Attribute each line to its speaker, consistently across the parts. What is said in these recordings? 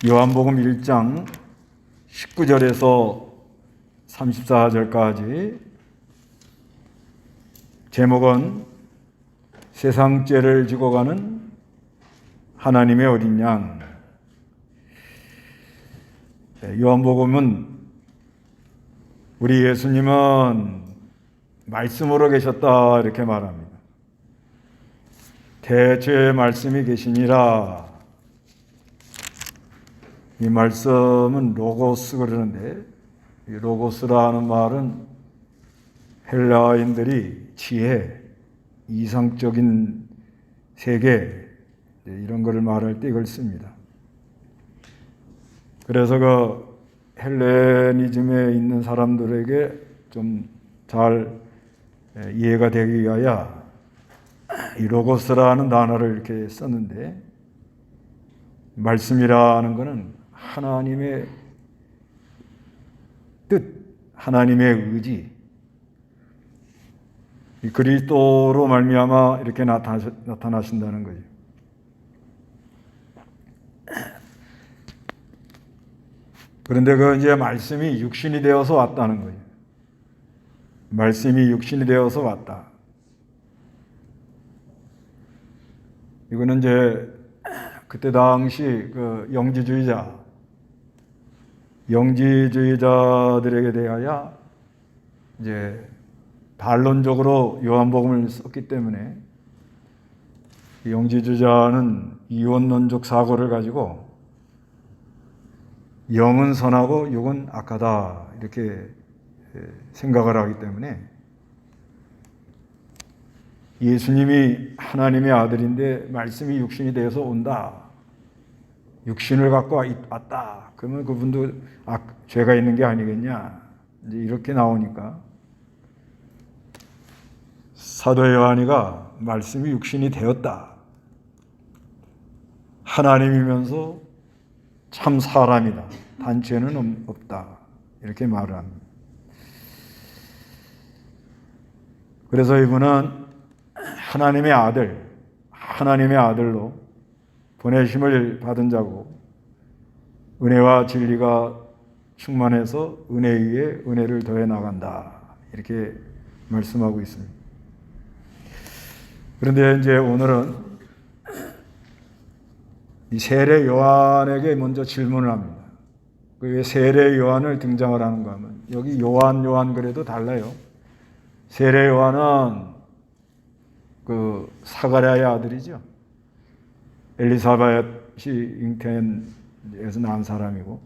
Speaker 1: 요한복음 1장 19절에서 34절까지 제목은 세상죄를 지고 가는 하나님의 어린 양. 요한복음은 우리 예수님은 말씀으로 계셨다 이렇게 말합니다. 대죄의 말씀이 계시니라. 이 말씀은 로고스 그러는데, 이 로고스라는 말은 헬라인들이 지혜, 이상적인 세계 이런 것을 말할 때 이걸 씁니다. 그래서 그 헬레니즘에 있는 사람들에게 좀 잘 이해가 되기 위하여 이 로고스라는 단어를 이렇게 썼는데, 말씀이라는 것은 하나님의 뜻, 하나님의 의지, 이 그리스도로 말미암아 이렇게 나타나신다는 거죠. 그런데 그 이제 말씀이 육신이 되어서 왔다는 거예요. 말씀이 육신이 되어서 왔다. 이거는 이제 그때 당시 그 영지주의자들에게 대하여 이제 반론적으로 요한복음을 썼기 때문에, 영지주의자는 이원론적 사고를 가지고 영은 선하고 육은 악하다 이렇게 생각을 하기 때문에, 예수님이 하나님의 아들인데 말씀이 육신이 되어서 온다, 육신을 갖고 왔다, 그러면 그분도 죄가 있는 게 아니겠냐, 이제 이렇게 나오니까 사도 요한이가 말씀이 육신이 되었다, 하나님이면서 참 사람이다, 단죄는 없다 이렇게 말을 합니다. 그래서 이분은 하나님의 아들로 보내심을 받은 자고, 은혜와 진리가 충만해서 은혜 위에 은혜를 더해 나간다 이렇게 말씀하고 있습니다. 그런데 이제 오늘은 이 세례 요한에게 먼저 질문을 합니다. 왜 세례 요한을 등장을 하는가 하면, 여기 요한 그래도 달라요. 세례 요한은 그 사가랴의 아들이죠. 엘리사벳이 잉태에서 낳은 사람이고,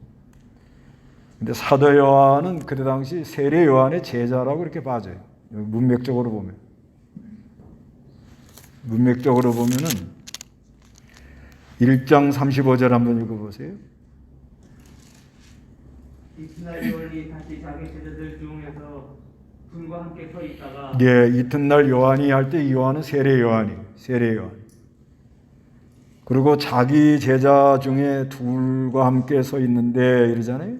Speaker 1: 근데 사도 요한은 그때 당시 세례 요한의 제자라고 이렇게 봐져요. 문맥적으로 보면은 은 1장 35절 한번 읽어보세요.
Speaker 2: 이튿날 요한이 다시 자기 제자들 중에서 둘과 함께 서 있다가,
Speaker 1: 이튿날 요한이 할 때 이 요한은 세례 요한. 그리고 자기 제자 중에 둘과 함께 서 있는데 이러잖아요.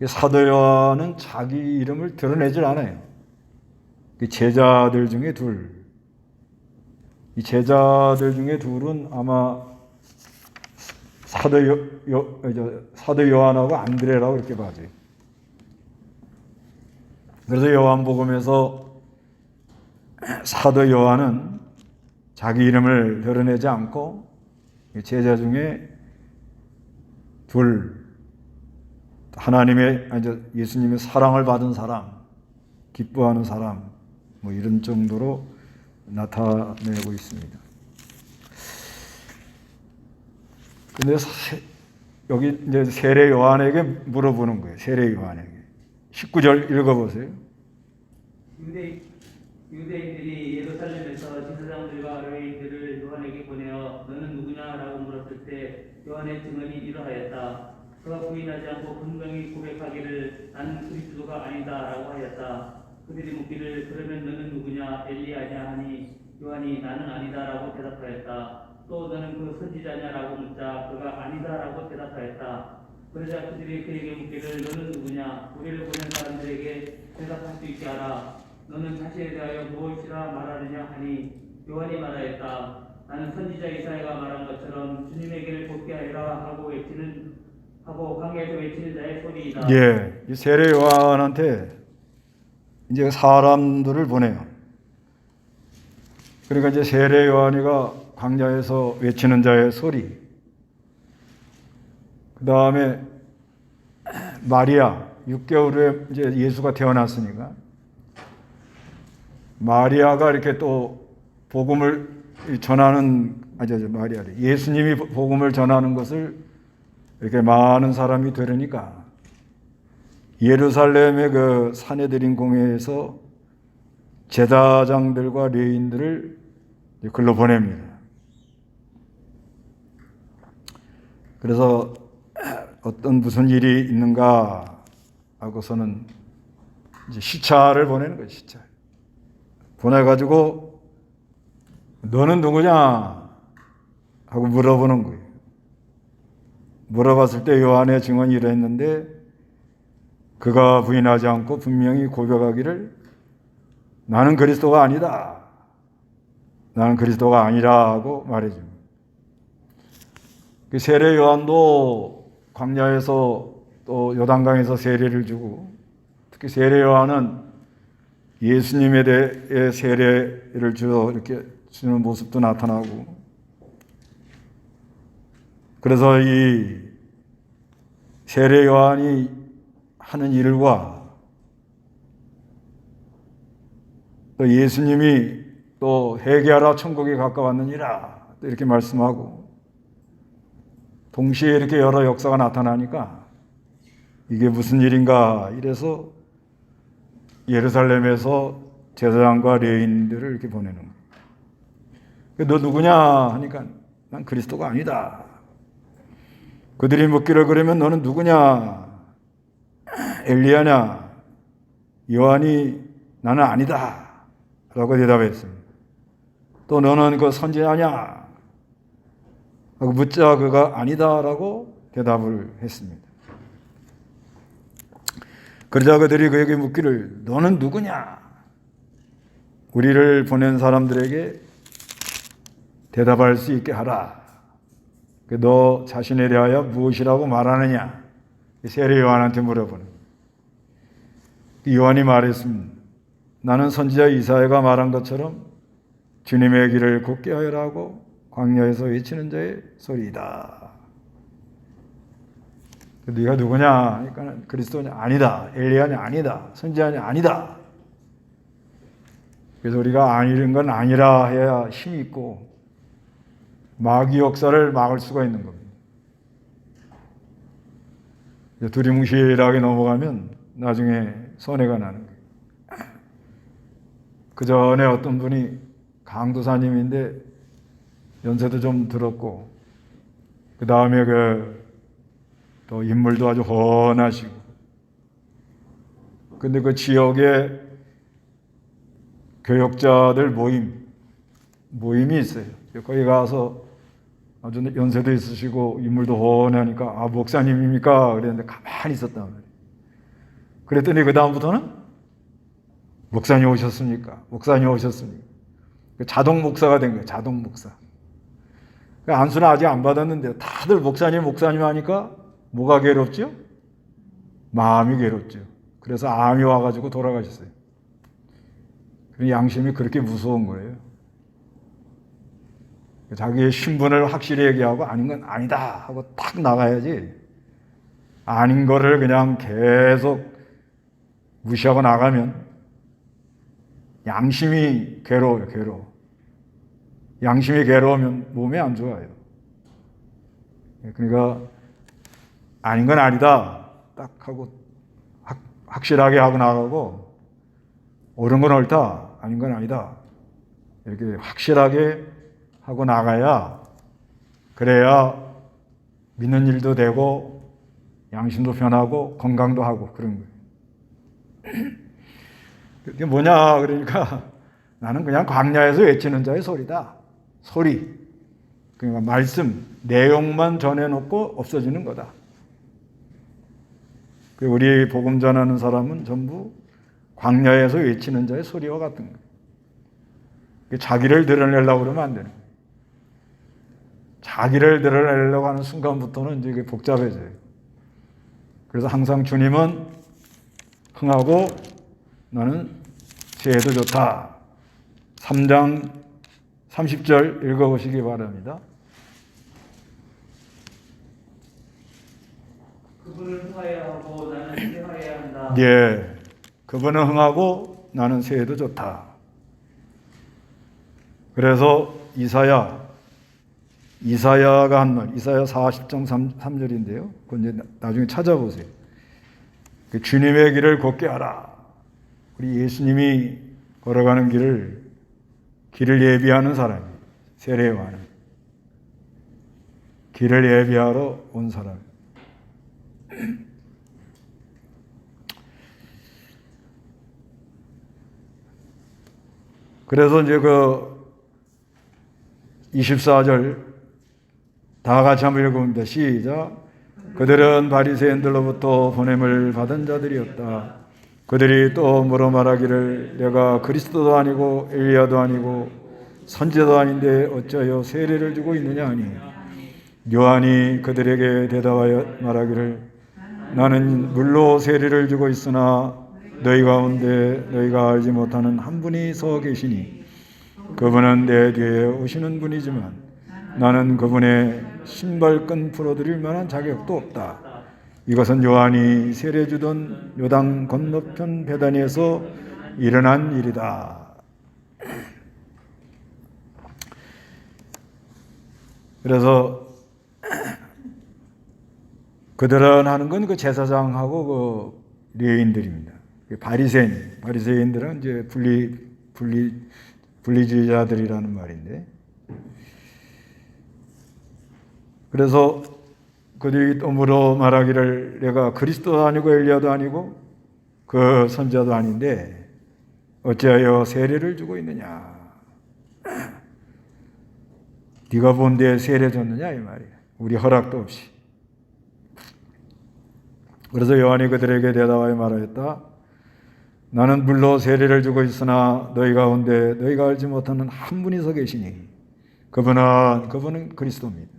Speaker 1: 사도 요한은 자기 이름을 드러내질 않아요. 제자들 중에 둘. 이 제자들 중에 둘은 아마 사도 요한하고 안드레라고 이렇게 봐져요. 그래서 요한복음에서 사도 요한은 자기 이름을 드러내지 않고 제자 중에 둘, 예수님의 사랑을 받은 사람, 기뻐하는 사람, 뭐 이런 정도로 나타내고 있습니다. 근데 여기 이제 세례 요한에게 물어보는 거예요. 세례 요한에게. 19절 읽어보세요.
Speaker 2: 유대인들이 예루살렘에서 제사장들과 레위인들을 요한에게 보내어 너는 누구냐라고 물었을 때 요한의 증언이 이러하였다. 그가 부인하지 않고 분명히 고백하기를 나는 그리스도가 아니다라고 하였다. 그들이 묻기를 그러면 너는 누구냐, 엘리야냐 하니 요한이 나는 아니다라고 대답하였다. 또 너는 그 선지자냐라고 묻자 그가 아니다라고 대답하였다. 그러자 그들이 그에게 묻기를 너는 누구냐, 우리를 보낸 사람들에게 대답할 수 있게 하라. 너는 자신에 대하여 무엇이라 말하느냐 하니 요한이 말하였다. 나는 선지자 이사야가 말한 것처럼 주님의 길을 걷게 하리라 하고 하고 광야에서 외치는 자의 소리이다.
Speaker 1: 예, 이 세례 요한한테 이제 사람들을 보내요. 그러니까 이제 세례 요한이가 광야에서 외치는 자의 소리. 그 다음에 마리아, 6개월 후에 이제 예수가 태어났으니까 마리아가 이렇게 또 복음을 전하는, 마리아래. 예수님이 복음을 전하는 것을 이렇게 많은 사람이 들으니까 예루살렘의 그 산헤드린 공회에서 제사장들과 레위인들을 글로 보냅니다. 그래서 어떤 무슨 일이 있는가 하고서는 이제 시차를 보내는 거예요. 시차 보내가지고 너는 누구냐 하고 물어보는 거예요. 물어봤을 때 요한의 증언이 이랬는데 그가 부인하지 않고 분명히 고백하기를 나는 그리스도가 아니다. 나는 그리스도가 아니라 하고 말해줍니다. 그 세례 요한도 광야에서 또 요단강에서 세례를 주고 특히 세례 요한은 예수님에 대해 세례를 이렇게 주는 모습도 나타나고 그래서 이 세례 요한이 하는 일과 또 예수님이 또 회개하라 천국에 가까웠느니라 또 이렇게 말씀하고 동시에 이렇게 여러 역사가 나타나니까 이게 무슨 일인가 이래서 예루살렘에서 제사장과 레위인들을 이렇게 보내는 거예요. 너 누구냐 하니까 난 그리스도가 아니다. 그들이 묻기를 그러면 너는 누구냐? 엘리야냐? 요한이 나는 아니다. 라고 대답했습니다. 또 너는 그 선지자냐? 하고 묻자 그가 아니다라고 대답을 했습니다. 그러자 그들이 그에게 묻기를 너는 누구냐? 우리를 보낸 사람들에게 대답할 수 있게 하라. 너 자신에 대하여 무엇이라고 말하느냐? 세례 요한한테 물어보는. 요한이 말했습니다. 나는 선지자 이사야가 말한 것처럼 주님의 길을 굽게 하여라고 광야에서 외치는 자의 소리이다. 네가 누구냐? 하니까 그리스도냐? 아니다. 엘리야냐? 아니다. 선지자냐? 아니다. 그래서 우리가 아니는 건 아니라 해야 힘이 있고 마귀 역사를 막을 수가 있는 겁니다. 두리뭉실하게 넘어가면 나중에 손해가 나는 거예요. 그 전에 어떤 분이 강도사님인데 연세도 좀 들었고 그 다음에 또 인물도 아주 훤하시고 근데 그 지역에 교역자들 모임이 있어요. 거기 가서 아주 연세도 있으시고 인물도 훤하니까 목사님입니까? 그랬는데 가만히 있었단 말이에요. 그랬더니 그 다음부터는 목사님 오셨습니까? 목사님 오셨습니까? 자동 목사가 된 거예요. 자동 목사. 안수는 아직 안 받았는데 다들 목사님 하니까 뭐가 괴롭죠? 마음이 괴롭죠. 그래서 암이 와가지고 돌아가셨어요. 양심이 그렇게 무서운 거예요. 자기의 신분을 확실히 얘기하고 아닌 건 아니다 하고 탁 나가야지 아닌 거를 그냥 계속 무시하고 나가면 양심이 괴로워요. 양심이 괴로우면 몸에 안 좋아요. 그러니까 아닌 건 아니다 딱 하고 확실하게 하고 나가고 옳은 건 옳다 아닌 건 아니다 이렇게 확실하게 하고 나가야 그래야 믿는 일도 되고 양심도 편하고 건강도 하고 그런 거예요. 그게 뭐냐 그러니까 나는 그냥 광야에서 외치는 자의 소리다. 소리. 그러니까 말씀, 내용만 전해놓고 없어지는 거다. 우리 복음 전하는 사람은 전부 광야에서 외치는 자의 소리와 같은 거예요. 자기를 드러내려고 그러면 안 되는 거예요. 자기를 드러내려고 하는 순간부터는 이제 이게 복잡해져요. 그래서 항상 주님은 흥하고 나는 새해도 좋다. 3장 30절 읽어보시기 바랍니다.
Speaker 2: 그분을 흥하여야 하고 나는 새하여야 한다.
Speaker 1: 예, 그분은 흥하고 나는 새해도 좋다. 그래서 이사야가 한 말, 이사야 40장 3절인데요. 그건 이제 나중에 찾아보세요. 그 주님의 길을 곱게 하라. 우리 예수님이 걸어가는 길을 예비하는 사람이에요. 세례요한은 길을 예비하러 온 사람. 그래서 이제 그 24절 다 같이 한번 읽어봅니다. 시작. 그들은 바리새인들로부터 보냄을 받은 자들이었다. 그들이 또 물어 말하기를 내가 그리스도도 아니고 엘리야도 아니고 선지자도 아닌데 어찌하여 세례를 주고 있느냐 하니 요한이 그들에게 대답하여 말하기를 나는 물로 세례를 주고 있으나 너희 가운데 너희가 알지 못하는 한 분이 서 계시니 그분은 내 뒤에 오시는 분이지만 나는 그분의 신발끈 풀어드릴 만한 자격도 없다. 이것은 요한이 세례 주던 요단 건너편 베다니에서 일어난 일이다. 그래서 그들은 하는 건 그 제사장하고 그 레인들입니다. 바리새인들은 이제 분리주의자들이라는 말인데, 그래서 그들이 또 물어 말하기를 내가 그리스도도 아니고 엘리야도 아니고 그 선지자도 아닌데 어찌하여 세례를 주고 있느냐? 네가 본데 세례 줬느냐 이 말이야. 우리 허락도 없이. 그래서 요한이 그들에게 대답하여 말하였다. 나는 물로 세례를 주고 있으나 너희 가운데 너희가 알지 못하는 한 분이 서 계시니 그분은 그리스도입니다.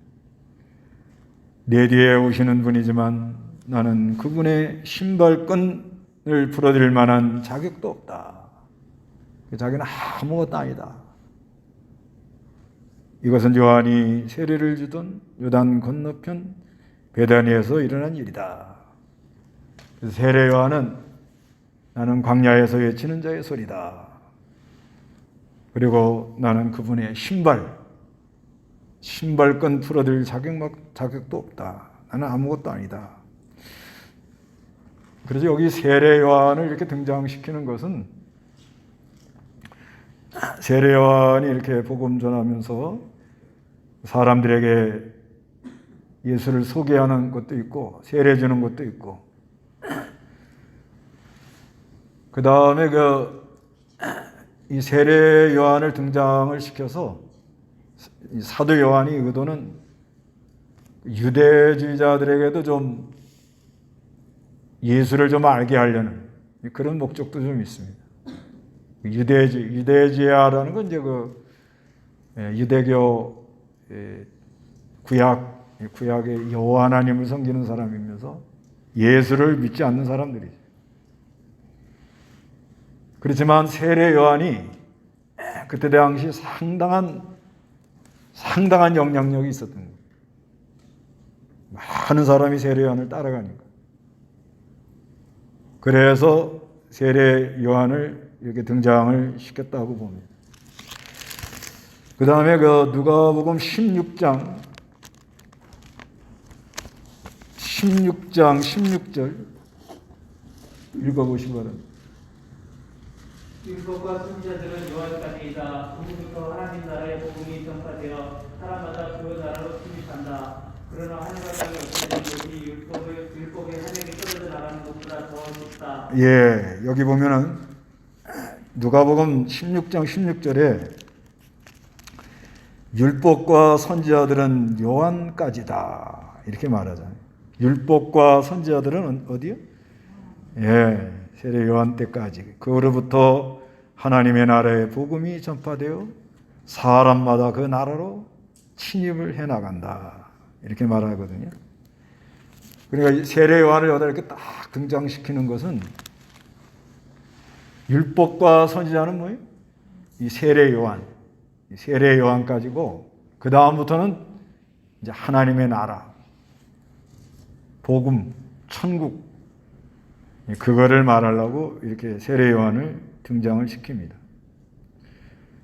Speaker 1: 내 뒤에 오시는 분이지만 나는 그분의 신발끈을 풀어드릴 만한 자격도 없다. 자기는 아무것도 아니다. 이것은 요한이 세례를 주던 요단 건너편 베다니에서 일어난 일이다. 그래서 세례 요한은 나는 광야에서 외치는 자의 소리다. 그리고 나는 그분의 신발끈 풀어드릴 자격도 없다. 나는 아무것도 아니다. 그래서 여기 세례 요한을 이렇게 등장시키는 것은 세례 요한이 이렇게 복음 전하면서 사람들에게 예수를 소개하는 것도 있고 세례 주는 것도 있고 그 다음에 이 세례 요한을 등장을 시켜서 사도 요한이 의도는 유대주의자들에게도 좀 예수를 좀 알게 하려는 그런 목적도 좀 있습니다. 유대주의라는 건 이제 유대교 구약의 여호와 하나님을 섬기는 사람이면서 예수를 믿지 않는 사람들이죠. 그렇지만 세례 요한이 그때 당시 상당한 영향력이 있었던 거예요. 많은 사람이 세례 요한을 따라가니까. 그래서 세례 요한을 이렇게 등장을 시켰다고 봅니다. 그 다음에 누가복음 16장 16절 읽어보시기 바랍니다.
Speaker 2: 율법과 선지자들은 요한까지이다. 그부터 하나님 나라의 복음이 전파되어 사람마다 그 나라로 침입한다. 그러나 하늘과 땅이 없어지는 것이 율법의 하늘에 떨어져 나가는 것보다 더 좁다.
Speaker 1: 예, 여기 보면은 누가복음 16장 16절에 율법과 선지자들은 요한까지다 이렇게 말하잖아요. 율법과 선지자들은 어디요? 예, 세례 요한 때까지. 그로부터 하나님의 나라의 복음이 전파되어 사람마다 그 나라로 침입을 해 나간다. 이렇게 말하거든요. 그러니까 이 세례 요한을 여기다 이렇게 딱 등장시키는 것은 율법과 선지자는 뭐예요? 이 세례 요한, 이 세례 요한까지고 그 다음부터는 이제 하나님의 나라, 복음, 천국 그거를 말하려고 이렇게 세례 요한을 등장을 시킵니다.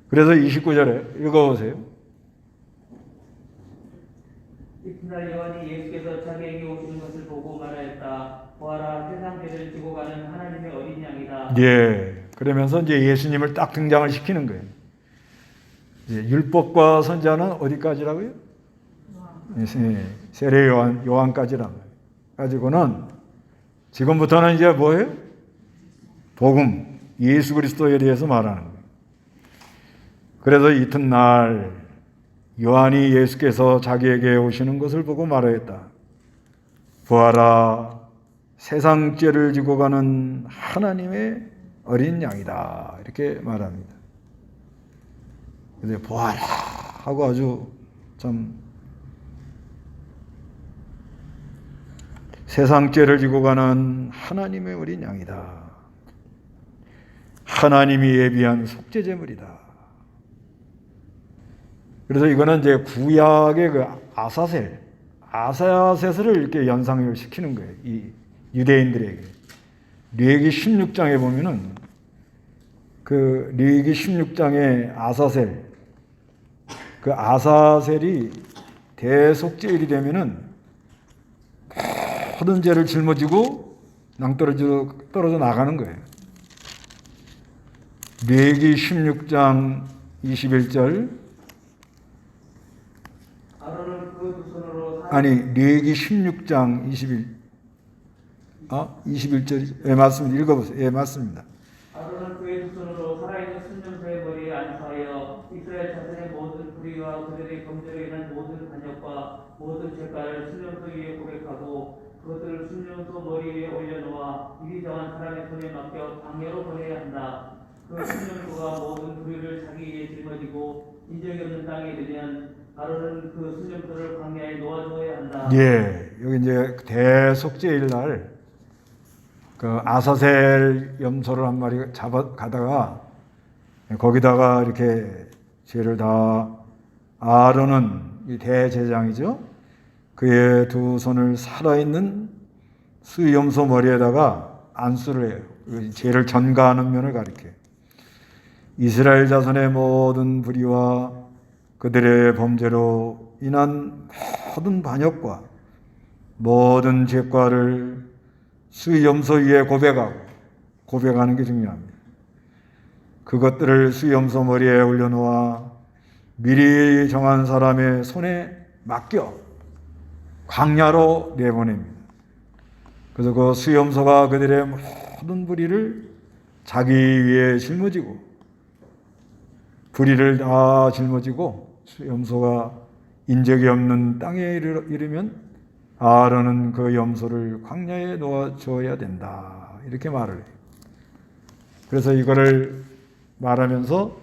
Speaker 1: 그래서 29절에 읽어보세요.
Speaker 2: 이튿날 요한이 예수께서 자기에게 오시는 것을 보고 말하였다. 보아라, 세상 죄를 지고 가는 하나님의 어린 양이다.
Speaker 1: 예. 그러면서 이제 예수님을 딱 등장을 시키는 거예요. 이제 율법과 선지자는 어디까지라고요? 세례 요한까지란 말이에요. 가지고는 지금부터는 이제 뭐예요? 복음, 예수 그리스도에 대해서 말하는 거예요. 그래서 이튿날 요한이 예수께서 자기에게 오시는 것을 보고 말하였다. 보아라, 세상 죄를 지고 가는 하나님의 어린 양이다. 이렇게 말합니다. 그래서 보아라 하고 아주 참 세상 죄를 지고 가는 하나님의 어린 양이다. 하나님이 예비한 속죄제물이다. 그래서 이거는 이제 구약의 그 아사셋을 이렇게 연상을 시키는 거예요. 이 유대인들에게. 레위기 16장에 보면은 그 레위기 16장의 아사셀, 그 아사셀이 대속죄일이 되면은 모든 죄를 짊어지고 떨어져 나가는 거예요. 레위기 16장 21절
Speaker 2: 아론은 그 두 손으로
Speaker 1: 레위기 16장 21절. 예, 맞습니다. 읽어보세요. 예, 맞습니다.
Speaker 2: 아론은 그의 두 손으로 살아있는 순념소의 머리에 안수하여 이스라엘 자손의 모든 불의와 그들의 범죄로 인한 모든 반역과 모든 죄가를 순념소 위에 고백하고 그것들을 순념소 머리 위에 올려놓아 일이 정한 사람의 손에 맡겨 광야로 보내야 한다. 그 순념소가 모든 불의를 자기 위에 짊어지고 인적이 없는 땅에 이르면 아론은 그 순념소를 광야에 놓아두어야 한다.
Speaker 1: 예, 여기 이제 대속죄일 날 그 아사셀 염소를 한 마리 가다가 거기다가 이렇게 죄를 다 아론은 이 대제장이죠. 그의 두 손을 살아있는 수염소 머리에다가 안수를 해요. 죄를 전가하는 면을 가리켜요. 이스라엘 자손의 모든 불의와 그들의 범죄로 인한 모든 반역과 모든 죄과를 수염소 위에 고백하는 게 중요합니다. 그것들을 수염소 머리에 올려놓아 미리 정한 사람의 손에 맡겨 광야로 내보냅니다. 그래서 그 수염소가 그들의 모든 불의를 자기 위에 짊어지고 불의를 다 짊어지고 수염소가 인적이 없는 땅에 이르면 아론은 그 염소를 광야에 놓아줘야 된다. 이렇게 말을 해요. 그래서 이거를 말하면서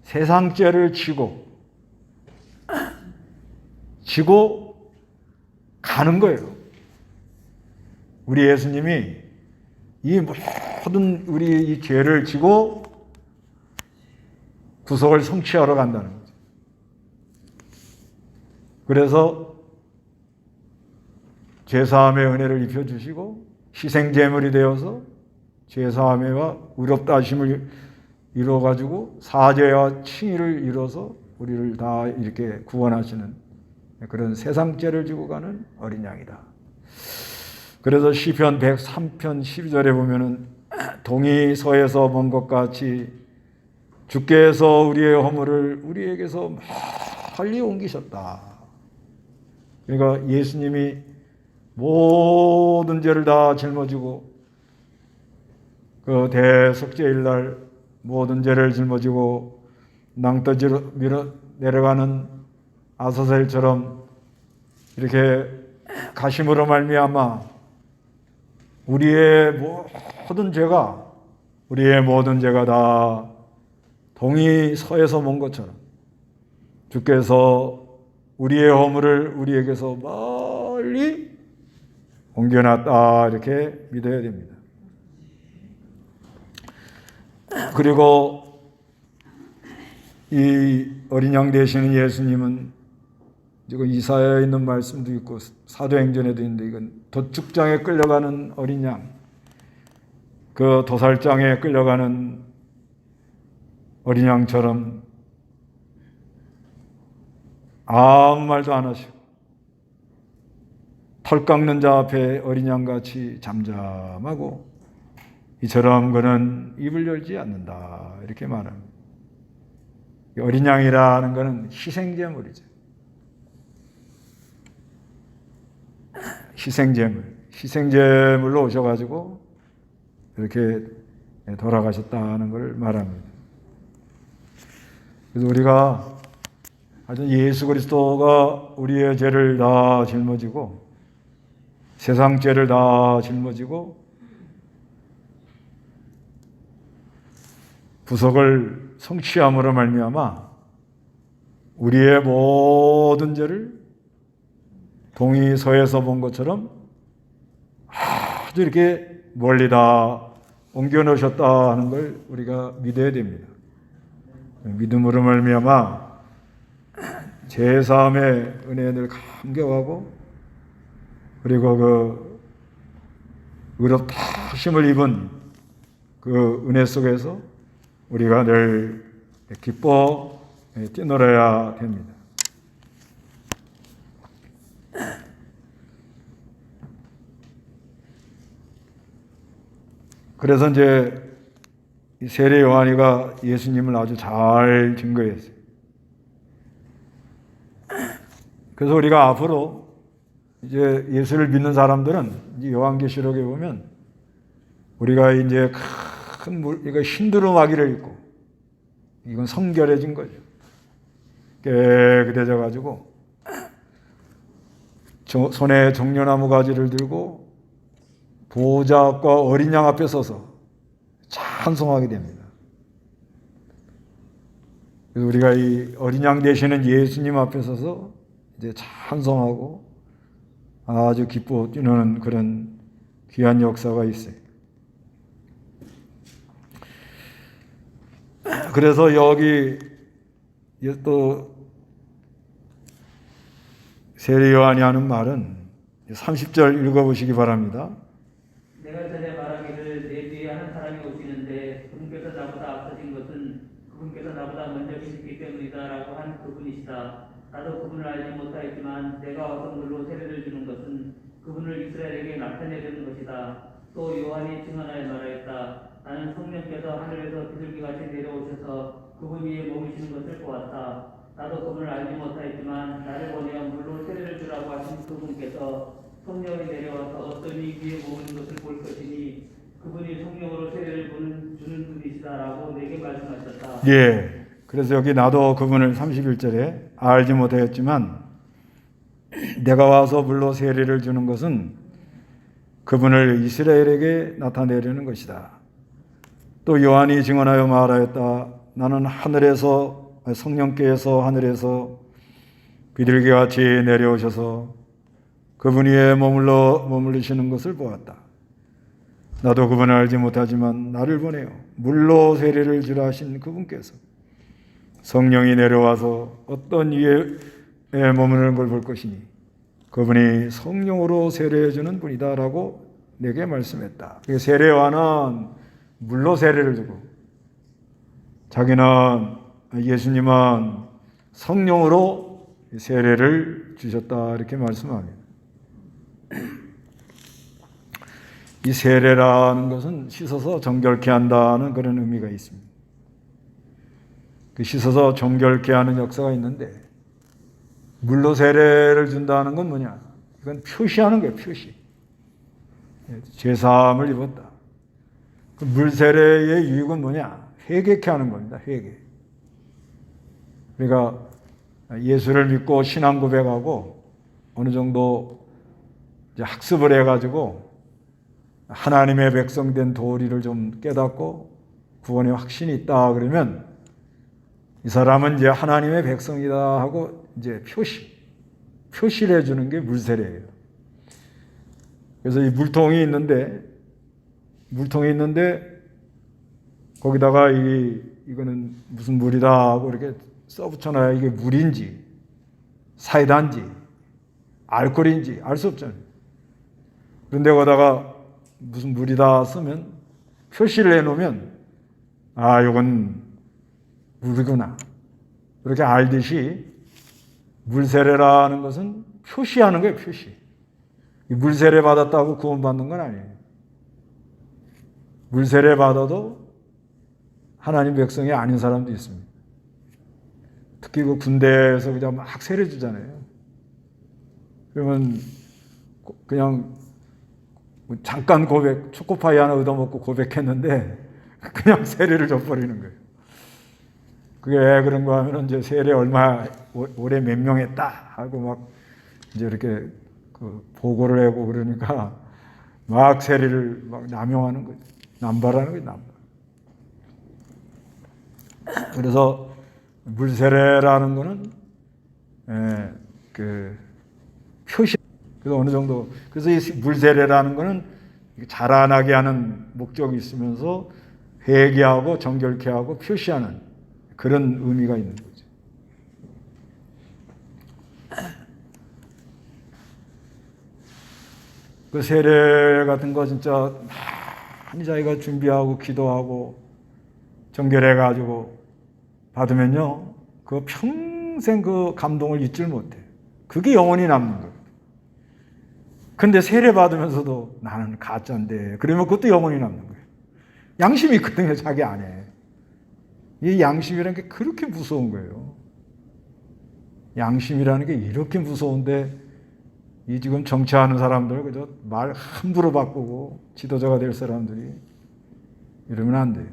Speaker 1: 세상 죄를 지고 가는 거예요. 우리 예수님이 이 모든 우리 이 죄를 지고 구속을 성취하러 간다는 거죠. 그래서 죄사함의 은혜를 입혀주시고 희생제물이 되어서 죄사함과 의롭다 하심을 이루어가지고 사죄와 칭의를 이뤄서 우리를 다 이렇게 구원하시는 그런 세상 죄를 지고 가는 어린 양이다. 그래서 시편 103편 12절에 보면은 동이 서에서 먼 것 같이 주께서 우리의 허물을 우리에게서 멀리 옮기셨다. 그러니까 예수님이 모든 죄를 다 짊어지고 그 대속죄일 날 모든 죄를 짊어지고 낭떠지로 밀어 내려가는 아사셀처럼 이렇게 가심으로 말미암아 우리의 모든 죄가 다 동이 서에서 먼 것처럼 주께서 우리의 허물을 우리에게서 멀리 옮겨놨다 이렇게 믿어야 됩니다. 그리고 이 어린 양 되시는 예수님은 지금 이사야에 있는 말씀도 있고 사도행전에도 있는데 이건 도축장에 끌려가는 어린 양, 그 도살장에 끌려가는 어린 양처럼 아무 말도 안 하시고 털 깎는 자 앞에 어린 양같이 잠잠하고 이처럼 그는 입을 열지 않는다 이렇게 말합니다. 어린 양이라는 것은 희생제물이죠. 희생제물로 오셔가지고 이렇게 돌아가셨다는 걸 말합니다. 그래서 우리가 하여튼 예수 그리스도가 우리의 죄를 다 짊어지고 세상 죄를 다 짊어지고 부속을 성취함으로 말미암아 우리의 모든 죄를 동이서에서 본 것처럼 아주 이렇게 멀리 다 옮겨 놓으셨다 하는 걸 우리가 믿어야 됩니다. 믿음으로 말미암아 제사함의 은혜에 늘 감격하고 그리고 그 의롭다심을 입은 그 은혜 속에서 우리가 늘 기뻐 뛰놀아야 됩니다. 그래서 이제 세례 요한이가 예수님을 아주 잘 증거했어요. 그래서 우리가 앞으로 이제 예수를 믿는 사람들은 이제 요한계시록에 보면 우리가 이제 큰 이거 흰두루마기를 입고 이건 성결해진 거죠. 깨끗해져 가지고 손에 정려나무 가지를 들고 보호자 앞과 어린 양 앞에 서서 찬송하게 됩니다. 그래서 우리가 이 어린 양 되시는 예수님 앞에 서서 이제 찬송하고 아주 기뻐 뛰는 그런 귀한 역사가 있어요. 그래서 여기 또 세례 요한이 하는 말은 30절 읽어보시기 바랍니다.
Speaker 2: 내가 전에 말하기를 내 뒤에 한 사람이 오시는데 그분께서 나보다 앞서진 것은 그분께서 나보다 먼저 계셨기 때문이다라고 한 그분이시다. 나도 그분을 알지 못하였지만 내가 와서 물로 세례를 주는 것은 그분을 이스라엘에게 나타내려는 것이다. 또 요한이 증언하여 말하였다. 나는 성령께서 하늘에서 비둘기같이 내려오셔서 그분 위에 머무시는 것을 보았다. 나도 그분을 알지 못하였지만 나를 보내어 물로 세례를 주라고 하신 그분께서 성령이 내려와서 어떤 이 위에 머무는 것을 볼 것이니 그분이 성령으로 세례를 주는 분이시다라고 내게 말씀하셨다.
Speaker 1: 예. 그래서 여기 나도 그분을 31절에 알지 못하였지만 내가 와서 물로 세례를 주는 것은 그분을 이스라엘에게 나타내려는 것이다. 또 요한이 증언하여 말하였다. 나는 성령께서 하늘에서 비둘기같이 내려오셔서 그분 위에 머물르시는 것을 보았다. 나도 그분을 알지 못하지만 나를 보내어 물로 세례를 주라 하신 그분께서 성령이 내려와서 어떤 위에 머무르는 걸 볼 것이니 그분이 성령으로 세례해 주는 분이다라고 내게 말씀했다. 세례 요한은 물로 세례를 주고 자기는 예수님은 성령으로 세례를 주셨다 이렇게 말씀합니다. 이 세례라는 것은 씻어서 정결케 한다는 그런 의미가 있습니다. 그 씻어서 정결케 하는 역사가 있는데 물로 세례를 준다는 건 뭐냐? 이건 표시하는 거예요. 표시. 죄사함을 입었다. 그 물 세례의 유익은 뭐냐? 회개케 하는 겁니다. 회개. 그러니까 예수를 믿고 신앙 고백하고 어느 정도 이제 학습을 해가지고 하나님의 백성된 도리를 좀 깨닫고 구원의 확신이 있다 그러면 이 사람은 이제 하나님의 백성이다 하고 이제 표시. 표시를 해주는 게 물세례예요. 그래서 이 물통이 있는데 거기다가 이거는 무슨 물이다 하고 이렇게 써붙여놔야 이게 물인지 사이다인지 알코올인지 알 수 없잖아요. 그런데 거기다가 무슨 물이다 쓰면 표시를 해놓으면 아 이건 물이구나 이렇게 알듯이 물세례라는 것은 표시하는 거예요. 표시. 물세례 받았다고 구원받는 건 아니에요. 물세례 받아도 하나님 백성이 아닌 사람도 있습니다. 특히 그 군대에서 그냥 막 세례 주잖아요. 그러면 그냥 잠깐 초코파이 하나 얻어먹고 고백했는데 그냥 세례를 줘버리는 거예요. 그게 왜 그런가 하면 이제 세례 올해 몇 명 했다 하고 막 이제 이렇게 보고를 하고 그러니까 막 세례를 막 남용하는 거죠. 남발하는 거죠, 남발. 그래서 물세례라는 거는 그 표시. 그래서 어느 정도 그래서 이 물세례라는 거는 자라나게 하는 목적이 있으면서 회개하고 정결케 하고 표시하는 그런 의미가 있는 거죠. 그 세례 같은 거 진짜 많이 자기가 준비하고 기도하고 정결해가지고 받으면요, 그 평생 그 감동을 잊질 못해. 그게 영원히 남는 거예요. 근데 세례 받으면서도 나는 가짜인데 그러면 그것도 영원히 남는 거예요. 양심이 있거든요, 자기 안에. 이 양심이라는 게 그렇게 무서운 거예요. 양심이라는 게 이렇게 무서운데 이 지금 정치하는 사람들 그저 말 함부로 바꾸고 지도자가 될 사람들이 이러면 안 돼요.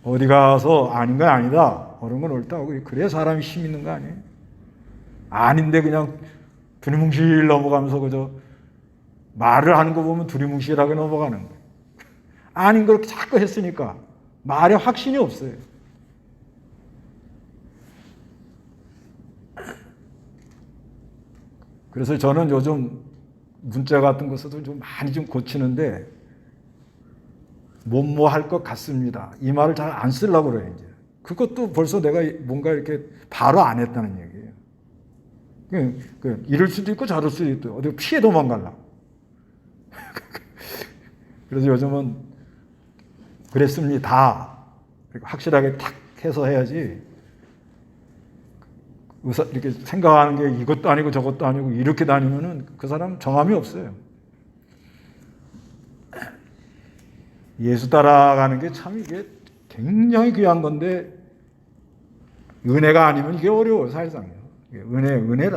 Speaker 1: 어디 가서 아닌 건 아니다, 옳은 건 옳다, 그래야 사람이 힘 있는 거 아니에요? 아닌데 그냥 두리뭉실 넘어가면서 그저 말을 하는 거 보면 두리뭉실하게 넘어가는 거예요. 아닌 걸 자꾸 했으니까 말에 확신이 없어요. 그래서 저는 요즘 문자 같은 것도 좀 많이 좀 고치는데 뭐뭐 할 것 같습니다. 이 말을 잘 안 쓰려고 그래요, 이제. 그것도 벌써 내가 뭔가 이렇게 바로 안 했다는 얘기예요. 이럴 수도 있고 저럴 수도 있고 어디 피해 도망가려고. 그래서 요즘은 그랬습니다. 확실하게 탁 해서 해야지. 이렇게 생각하는 게 이것도 아니고 저것도 아니고 이렇게 다니면은 그 사람 정함이 없어요. 예수 따라가는 게 참 이게 굉장히 귀한 건데 은혜가 아니면 이게 어려워요, 사실상요. 은혜라요, 은혜.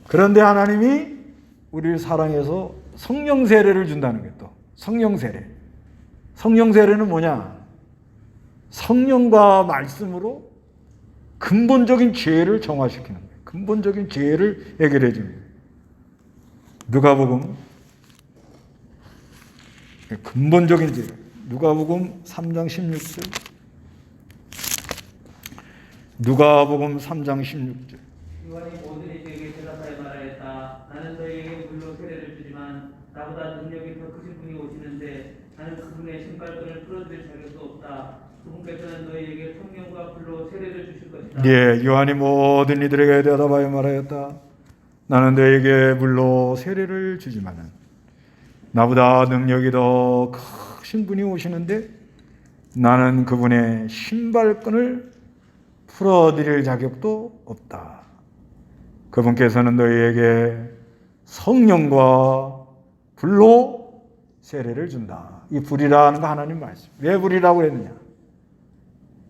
Speaker 1: 그런데 하나님이 우리를 사랑해서 성령 세례를 준다는 게 또 성령 세례. 성령 세례는 뭐냐? 성령과 말씀으로 근본적인 죄를 정화시키는 거예요. 근본적인 죄를 해결해 주는 거예요. 누가복음 근본적인 죄. 누가복음 3장 16절. 누가복음 3장 16절.
Speaker 2: 요한이 모든 이들에게 대답하여 말하였다. 나는 너희에게 물로 세례를 주지만 나보다 능력이 더 크신 분이 오시는데 나는 그분의 신발끈을 풀어드릴 자격도 없다. 그분께서는 너희에게 성령과 불로 세례를 주실 것이다.
Speaker 1: 예, 요한이 모든 이들에게 대답하여 말하였다. 나는 너희에게 물로 세례를 주지만은 나보다 능력이 더 크신 분이 오시는데 나는 그분의 신발끈을 풀어드릴 자격도 없다. 그분께서는 너희에게 성령과 불로 세례를 준다. 이 불이라는 거 하나님 말씀. 왜 불이라고 했느냐?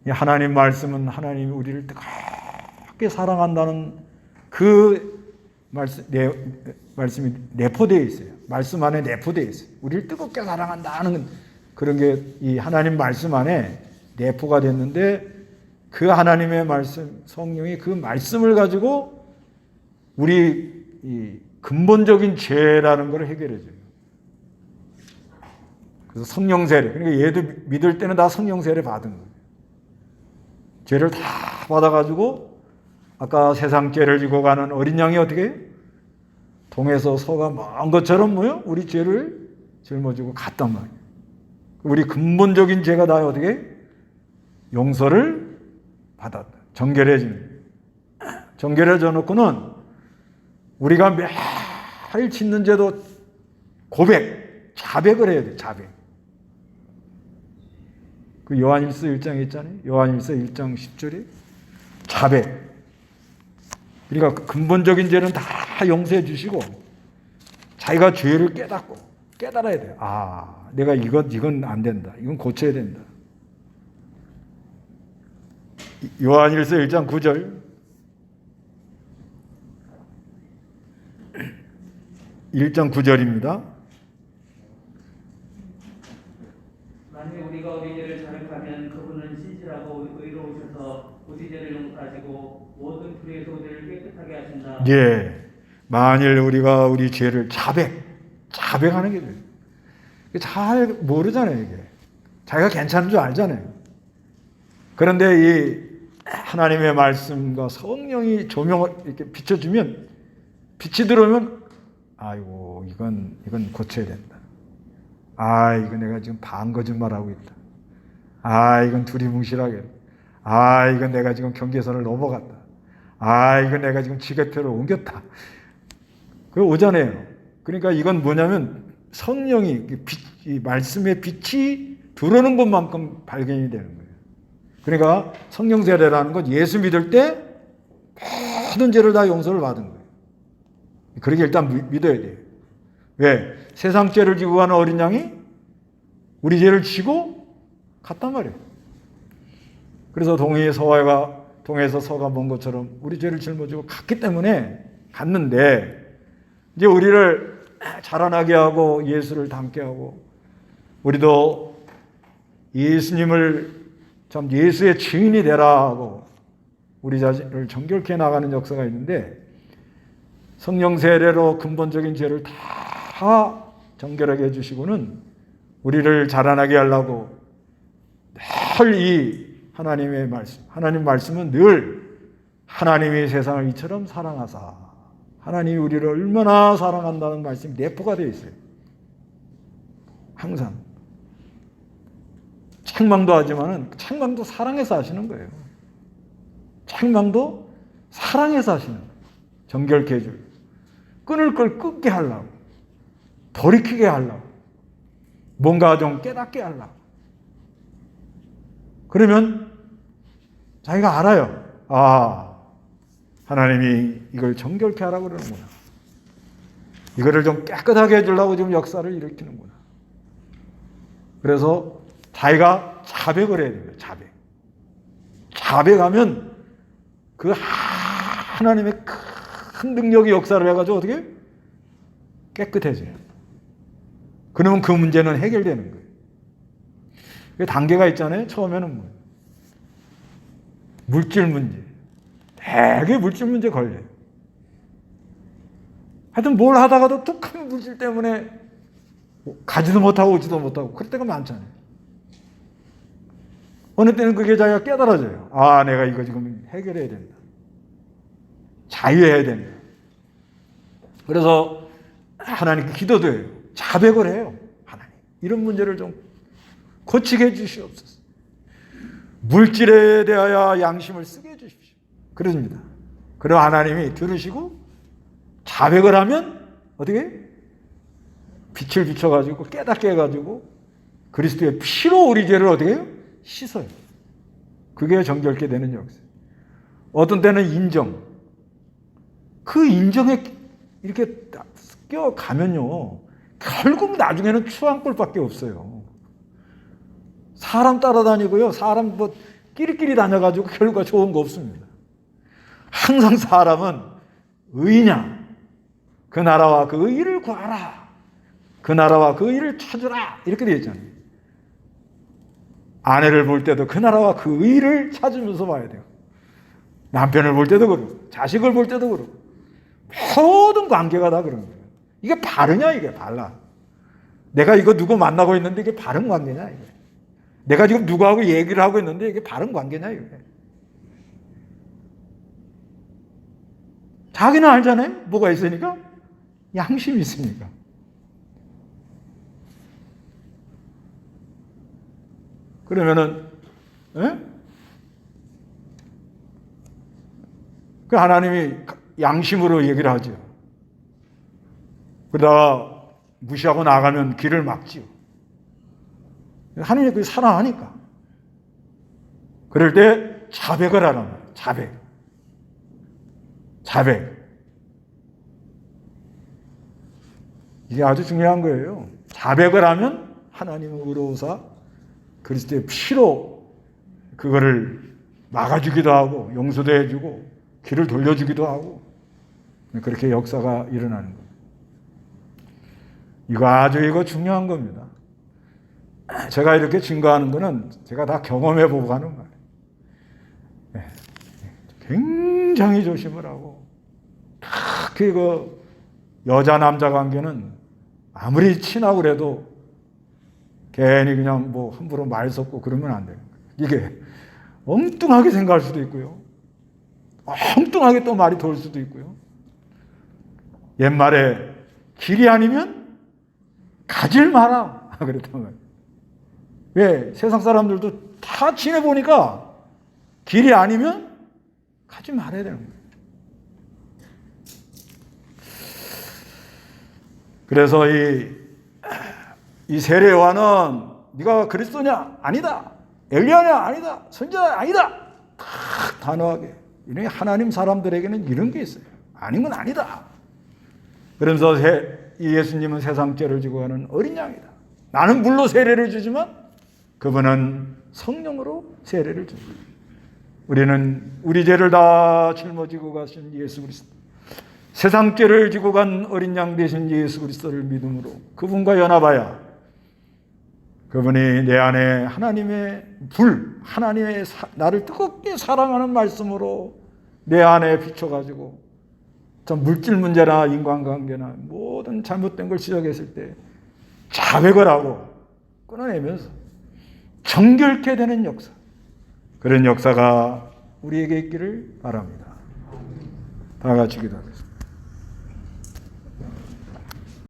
Speaker 1: 이 하나님 말씀은 하나님이 우리를 뜨겁게 사랑한다는 그 말씀이 내포되어 있어요. 말씀 안에 내포되어 있어요. 우리를 뜨겁게 사랑한다는 그런 게 이 하나님 말씀 안에 내포가 됐는데 그 하나님의 말씀, 성령이 그 말씀을 가지고 우리 이 근본적인 죄라는 걸 해결해 줘요. 그래서 성령 세례. 그러니까 얘도 믿을 때는 다 성령 세례 받은 거예요. 죄를 다 받아가지고 아까 세상 죄를 지고 가는 어린 양이 어떻게 동에서 소가 먼 것처럼 뭐요? 우리 죄를 짊어지고 갔단 말이에요. 우리 근본적인 죄가 다 어떻게 용서를 받았다. 정결해지는. 정결해져 놓고는 우리가 매일 짓는 죄도 고백, 자백을 해야 돼. 자백. 그 요한일서 1장에 있잖아요. 요한일서 1장 10절에 자백. 그러니까 근본적인 죄는 다 용서해 주시고 자기가 죄를 깨닫고 깨달아야 돼요. 아, 내가 이건 안 된다. 이건 고쳐야 된다. 요한일서 1장 9절. 1장 9절입니다.
Speaker 2: 만일 우리가 우리 죄를 자백하면 그분은 신실하고 의로우셔서 우리 죄를 용서하시고 모든 불의의 소재를 깨끗하게 하신다.
Speaker 1: 예. 만일 우리가 우리 죄를 자백하는 게 돼요. 잘 모르잖아요, 이게. 자기가 괜찮은 줄 알잖아요. 그런데 이 하나님의 말씀과 성령이 조명을 이렇게 비춰주면, 빛이 들어오면, 아이고, 이건 고쳐야 된다. 아, 이거 내가 지금 반거짓말하고 있다. 아, 이건 두리뭉실하게. 아, 이건 내가 지금 경계선을 넘어갔다. 아, 이건 내가 지금 지게표를 옮겼다. 그거 오잖아요. 그러니까 이건 뭐냐면 성령이 이 말씀의 빛이 들어오는 것만큼 발견이 되는 거예요. 그러니까 성령 세례라는 건 예수 믿을 때 모든 죄를 다 용서를 받은 거예요. 그렇게 일단 믿어야 돼요. 왜? 세상 죄를 지고 가는 어린 양이 우리 죄를 지고 갔단 말이에요. 그래서 동에서 서가 먼 것처럼 우리 죄를 짊어지고 갔기 때문에 갔는데, 이제 우리를 자라나게 하고 예수를 닮게 하고 우리도 예수님을 참 예수의 증인이 되라 하고 우리 자신을 정결케 나가는 역사가 있는데, 성령 세례로 근본적인 죄를 다 정결하게 해주시고는 우리를 자라나게 하려고 늘 이 하나님의 말씀, 하나님 말씀은 늘 하나님이 세상을 이처럼 사랑하사, 하나님이 우리를 얼마나 사랑한다는 말씀이 내포가 되어 있어요. 항상. 책망도 하지만은 책망도 사랑해서 하시는 거예요. 책망도 사랑해서 하시는 거예요. 정결케 해줄. 끊을 걸 끊게 하려고. 돌이키게 하려고. 뭔가 좀 깨닫게 하려고. 그러면 자기가 알아요. 아, 하나님이 이걸 정결케 하라고 그러는구나. 이거를 좀 깨끗하게 해주려고 지금 역사를 일으키는구나. 그래서 자기가 자백을 해야 돼요. 자백하면 그 하나님의 큰 능력의 역사를 해가지고 어떻게 깨끗해져요. 그러면 그 문제는 해결되는 거예요. 단계가 있잖아요. 처음에는 뭐 물질 문제. 되게 물질 문제 걸려요. 하여튼 뭘 하다가도 뚝하면 물질 때문에 가지도 못하고 오지도 못하고 그럴 때가 많잖아요. 어느 때는 그게 자기가 깨달아져요. 아, 내가 이거 지금 해결해야 된다. 자유해야 된다. 그래서 하나님께 기도도 해요. 자백을 해요. 하나님, 이런 문제를 좀 고치게 해주시옵소서. 물질에 대하여 양심을 쓰게 해주십시오. 그렇습니다. 그럼 하나님이 들으시고 자백을 하면 어떻게? 빛을 비춰가지고 깨닫게 해가지고 그리스도의 피로 우리 죄를 어떻게 해요? 씻어요. 그게 정결케 되는 역사. 어떤 때는 인정. 그 인정에 이렇게 껴가면요, 결국 나중에는 추한 꼴밖에 없어요. 사람 따라다니고요, 사람 뭐 끼리끼리 다녀가지고 결과 좋은 거 없습니다. 항상 사람은 의냐, 그 나라와 그 의를 구하라, 그 나라와 그 의를 찾으라, 이렇게 되어 있잖아요. 아내를 볼 때도 그 나라와 그 의를 찾으면서 봐야 돼요. 남편을 볼 때도 그러고 자식을 볼 때도 그러고 모든 관계가 다 그런 거예요. 이게 바르냐, 이게 발라. 내가 이거 누구 만나고 있는데 이게 바른 관계냐, 이게. 내가 지금 누구하고 얘기를 하고 있는데 이게 바른 관계냐, 이게. 자기는 알잖아요. 뭐가 있으니까? 양심이 있으니까. 그러면은, 예? 그 하나님이 양심으로 얘기를 하죠. 그러다가 무시하고 나가면 길을 막지요. 하나님이 그 사랑하니까. 그럴 때 자백을 하는 거예요. 자백. 이게 아주 중요한 거예요. 자백을 하면 하나님은 의로우사 그리스도의 피로 그거를 막아주기도 하고 용서도 해주고 길을 돌려주기도 하고 그렇게 역사가 일어나는 거예요. 이거 중요한 겁니다. 제가 이렇게 증거하는 거는 제가 다 경험해 보고 하는 거예요. 굉장히 조심을 하고 특히 그 여자 남자 관계는 아무리 친하고 그래도 괜히 그냥 뭐 함부로 말 섞고 그러면 안 되는 거예요. 이게 엉뚱하게 생각할 수도 있고요. 엉뚱하게 또 말이 돌 수도 있고요. 옛말에 길이 아니면 가질 마라 그랬단 말이에요. 왜? 세상 사람들도 다 지내보니까 길이 아니면 가지 말아야 되는 거예요. 그래서 이 세례 요한은 네가 그리스도냐? 아니다. 엘리야냐? 아니다. 선지자냐? 아니다. 딱 단호하게. 이런 하나님 사람들에게는 이런 게 있어요. 아니면 아니다. 그러면서 이 예수님은 세상 죄를 지고 가는 어린 양이다. 나는 물로 세례를 주지만 그분은 성령으로 세례를 줍니다. 우리는 우리 죄를 다 짊어지고 가신 예수 그리스도, 세상 죄를 지고 간 어린 양 되신 예수 그리스도를 믿음으로 그분과 연합하여 그분이 내 안에 하나님의 하나님의 나를 뜨겁게 사랑하는 말씀으로 내 안에 비춰가지고 물질 문제나 인간관계나 모든 잘못된 걸 지적했을 때 자백을 하고 끊어내면서 정결케 되는 역사, 그런 역사가 우리에게 있기를 바랍니다. 다 같이 기도하겠습니다.